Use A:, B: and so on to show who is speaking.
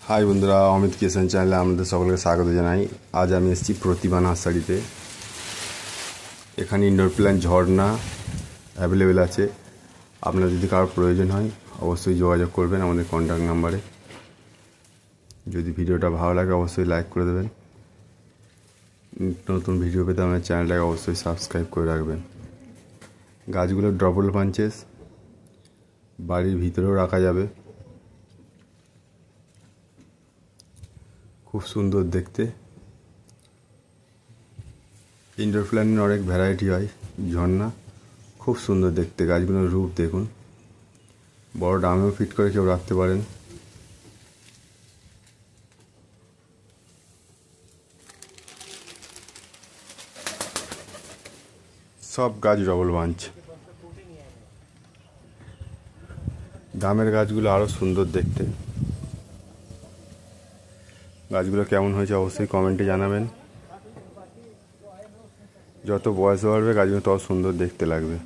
A: High বন্ধুরা, অমিত কিষান চ্যানেলে আমাদের সকলকে স্বাগত জানাই। আজ আমি এসেছি প্রতিভা নার্সারিতে। এখানে ইনডোর প্ল্যান্ট ঝর্ণা অ্যাভেলেবেল আছে। আপনার যদি কারোর প্রয়োজন হয় অবশ্যই যোগাযোগ করবেন আমাদের কন্ট্যাক্ট নাম্বারে। যদি ভিডিওটা ভালো লাগে অবশ্যই লাইক করে দেবেন। নতুন ভিডিও পেতে আমাদের চ্যানেলটাকে অবশ্যই সাবস্ক্রাইব করে রাখবেন। গাছগুলো ডবল বাঞ্চেস, বাড়ির ভিতরেও রাখা যাবে। খুব সুন্দর দেখতে। ইনডোর প্ল্যান্টের অনেক ভ্যারাইটি হয়। ঝর্ণা খুব সুন্দর দেখতে। গাছগুলোর রূপ দেখুন। বড় ড্রামেও ফিট করে কেউ রাখতে পারেন। সব গাছ ডবল বাঞ্চ। ড্রামের গাছগুলো আরও সুন্দর দেখতে। গাছগুলো কেমন হয়েছে অবশ্যই কমেন্টে জানাবেন। যত বয়স বাড়বে গাছগুলো তত সুন্দর দেখতে লাগবে।